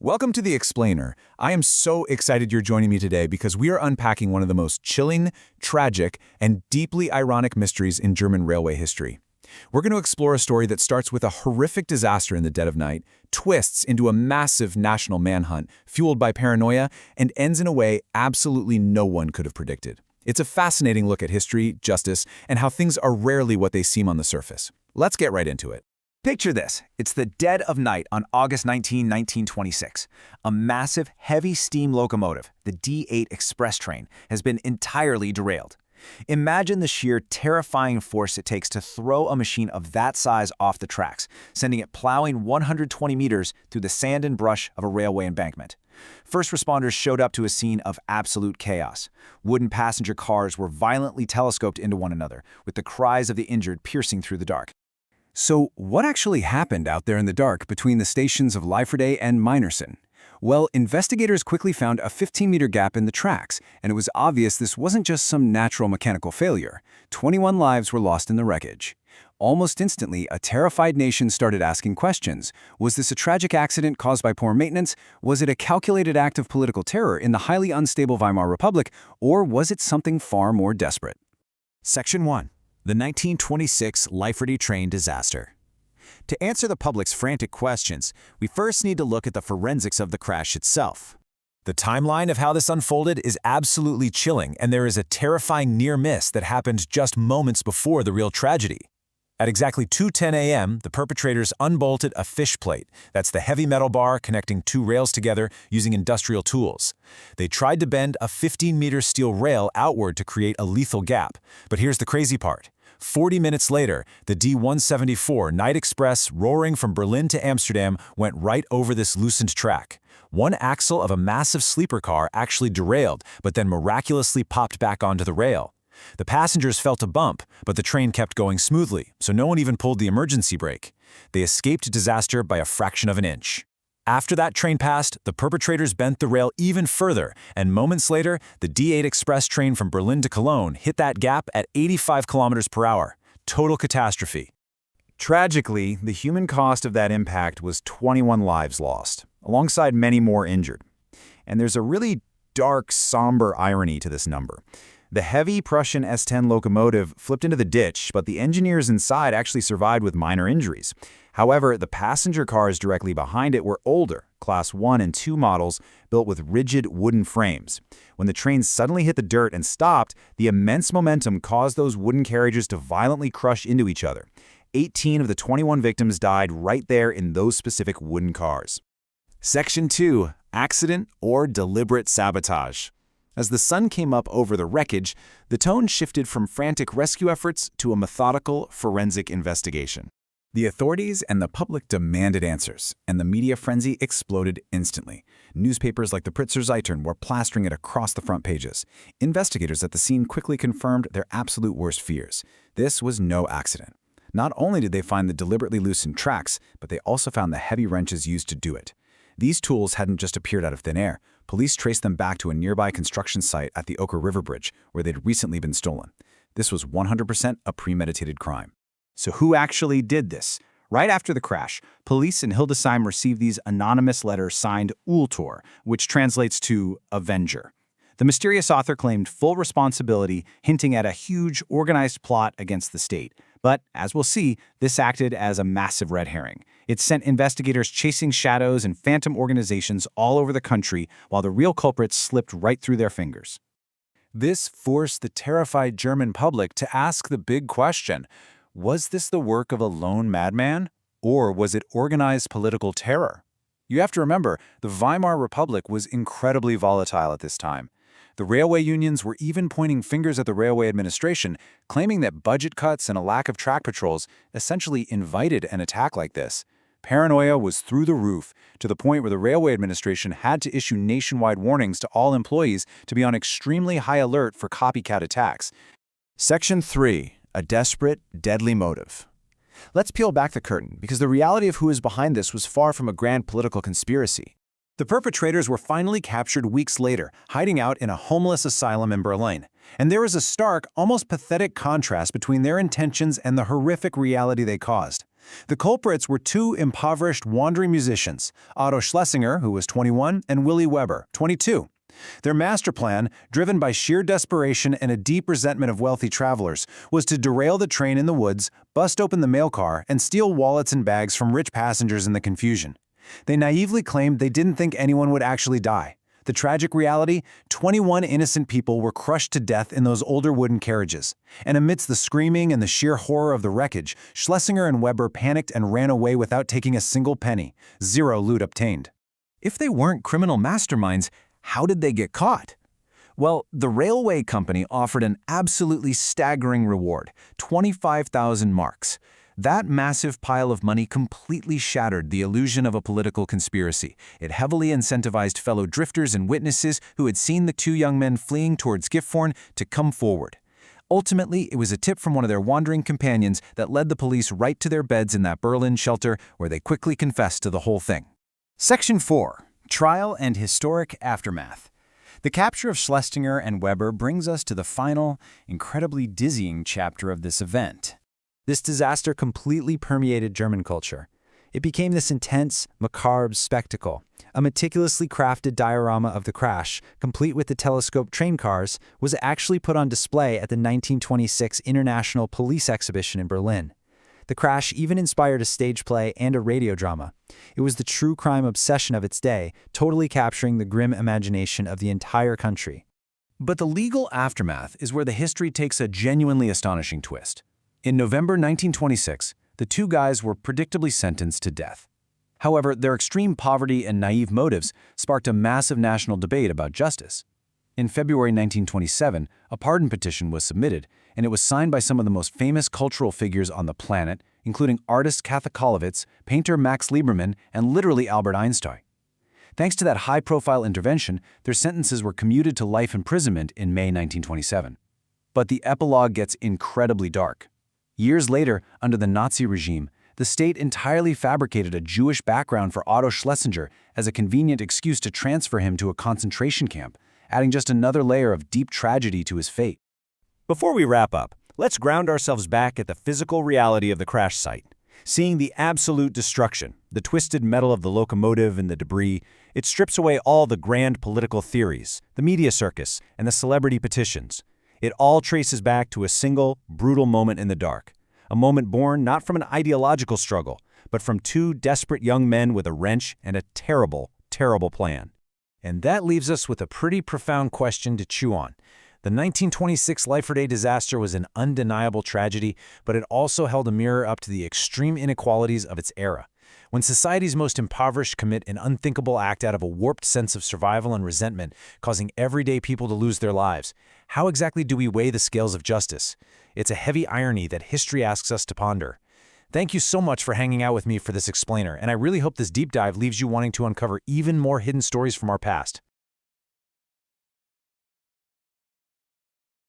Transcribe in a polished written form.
Welcome to The Explainer. I am so excited you're joining me today because we are unpacking one of the most chilling, tragic, and deeply ironic mysteries in German railway history. We're going to explore a story that starts with a horrific disaster in the dead of night, twists into a massive national manhunt fueled by paranoia, and ends in a way absolutely no one could have predicted. It's a fascinating look at history, justice, and how things are rarely what they seem on the surface. Let's get right into it. Picture this. It's the dead of night on August 19, 1926. A massive, heavy steam locomotive, the D8 express train, has been entirely derailed. Imagine the sheer terrifying force it takes to throw a machine of that size off the tracks, sending it plowing 120 meters through the sand and brush of a railway embankment. First responders showed up to a scene of absolute chaos. Wooden passenger cars were violently telescoped into one another, with the cries of the injured piercing through the dark. So what actually happened out there in the dark between the stations of Leiferde and Minersen? Well, investigators quickly found a 15-meter gap in the tracks, and it was obvious this wasn't just some natural mechanical failure. 21 lives were lost in the wreckage. Almost instantly, a terrified nation started asking questions. Was this a tragic accident caused by poor maintenance? Was it a calculated act of political terror in the highly unstable Weimar Republic? Or was it something far more desperate? Section 1. The 1926 Leiferde train disaster. To answer the public's frantic questions, we first need to look at the forensics of the crash itself. The timeline of how this unfolded is absolutely chilling, and there is a terrifying near miss that happened just moments before the real tragedy. At exactly 2:10 a.m., the perpetrators unbolted a fish plate. That's the heavy metal bar connecting two rails together using industrial tools. They tried to bend a 15-meter steel rail outward to create a lethal gap. But here's the crazy part. 40 minutes later, the D174 Night Express, roaring from Berlin to Amsterdam, went right over this loosened track. One axle of a massive sleeper car actually derailed, but then miraculously popped back onto the rail. The passengers felt a bump, but the train kept going smoothly, so no one even pulled the emergency brake. They escaped disaster by a fraction of an inch. After that train passed, the perpetrators bent the rail even further, and moments later, the D8 express train from Berlin to Cologne hit that gap at 85 kilometers per hour. Total catastrophe. Tragically, the human cost of that impact was 21 lives lost, alongside many more injured. And there's a really dark, somber irony to this number. The heavy Prussian S10 locomotive flipped into the ditch, but the engineers inside actually survived with minor injuries. However, the passenger cars directly behind it were older, Class 1 and 2 models built with rigid wooden frames. When the train suddenly hit the dirt and stopped, the immense momentum caused those wooden carriages to violently crush into each other. 18 of the 21 victims died right there in those specific wooden cars. Section 2. Accident or deliberate sabotage. As the sun came up over the wreckage, the tone shifted from frantic rescue efforts to a methodical, forensic investigation. The authorities and the public demanded answers, and the media frenzy exploded instantly. Newspapers like the Pritzer Zeitung were plastering it across the front pages. Investigators at the scene quickly confirmed their absolute worst fears. This was no accident. Not only did they find the deliberately loosened tracks, but they also found the heavy wrenches used to do it. These tools hadn't just appeared out of thin air. Police traced them back to a nearby construction site at the Oker River Bridge, where they'd recently been stolen. This was 100% a premeditated crime. So who actually did this? Right after the crash, police in Hildesheim received these anonymous letters signed Ultor, which translates to Avenger. The mysterious author claimed full responsibility, hinting at a huge, organized plot against the state. But, as we'll see, this acted as a massive red herring. It sent investigators chasing shadows and phantom organizations all over the country, while the real culprits slipped right through their fingers. This forced the terrified German public to ask the big question: was this the work of a lone madman, or was it organized political terror? You have to remember, the Weimar Republic was incredibly volatile at this time. The railway unions were even pointing fingers at the railway administration, claiming that budget cuts and a lack of track patrols essentially invited an attack like this. Paranoia was through the roof, to the point where the railway administration had to issue nationwide warnings to all employees to be on extremely high alert for copycat attacks. Section 3. A desperate, deadly motive. Let's peel back the curtain, because the reality of who is behind this was far from a grand political conspiracy. The perpetrators were finally captured weeks later, hiding out in a homeless asylum in Berlin. And there is a stark, almost pathetic contrast between their intentions and the horrific reality they caused. The culprits were two impoverished wandering musicians, Otto Schlesinger, who was 21, and Willy Weber, 22. Their master plan, driven by sheer desperation and a deep resentment of wealthy travelers, was to derail the train in the woods, bust open the mail car, and steal wallets and bags from rich passengers in the confusion. They naively claimed they didn't think anyone would actually die. The tragic reality, 21 innocent people were crushed to death in those older wooden carriages. And amidst the screaming and the sheer horror of the wreckage, Schlesinger and Weber panicked and ran away without taking a single penny. Zero loot obtained. If they weren't criminal masterminds, how did they get caught? Well, the railway company offered an absolutely staggering reward, 25,000 marks. That massive pile of money completely shattered the illusion of a political conspiracy. It heavily incentivized fellow drifters and witnesses who had seen the two young men fleeing towards Gifhorn to come forward. Ultimately, it was a tip from one of their wandering companions that led the police right to their beds in that Berlin shelter, where they quickly confessed to the whole thing. Section 4. Trial and Historic Aftermath. The capture of Schlesinger and Weber brings us to the final, incredibly dizzying chapter of this event. This disaster completely permeated German culture. It became this intense, macabre spectacle. A meticulously crafted diorama of the crash, complete with the telescope train cars, was actually put on display at the 1926 International Police Exhibition in Berlin. The crash even inspired a stage play and a radio drama. It was the true crime obsession of its day, totally capturing the grim imagination of the entire country. But the legal aftermath is where the history takes a genuinely astonishing twist. In November 1926, the two guys were predictably sentenced to death. However, their extreme poverty and naive motives sparked a massive national debate about justice. In February 1927, a pardon petition was submitted, and it was signed by some of the most famous cultural figures on the planet, including artist Katha Kollwitz, painter Max Liebermann, and literally Albert Einstein. Thanks to that high-profile intervention, their sentences were commuted to life imprisonment in May 1927. But the epilogue gets incredibly dark. Years later, under the Nazi regime, the state entirely fabricated a Jewish background for Otto Schlesinger as a convenient excuse to transfer him to a concentration camp, adding just another layer of deep tragedy to his fate. Before we wrap up, let's ground ourselves back at the physical reality of the crash site. Seeing the absolute destruction, the twisted metal of the locomotive and the debris, it strips away all the grand political theories, the media circus, and the celebrity petitions. It all traces back to a single, brutal moment in the dark. A moment born not from an ideological struggle, but from two desperate young men with a wrench and a terrible, terrible plan. And that leaves us with a pretty profound question to chew on. The 1926 Leiferde disaster was an undeniable tragedy, but it also held a mirror up to the extreme inequalities of its era. When society's most impoverished commit an unthinkable act out of a warped sense of survival and resentment, causing everyday people to lose their lives, how exactly do we weigh the scales of justice? It's a heavy irony that history asks us to ponder. Thank you so much for hanging out with me for this explainer, and I really hope this deep dive leaves you wanting to uncover even more hidden stories from our past.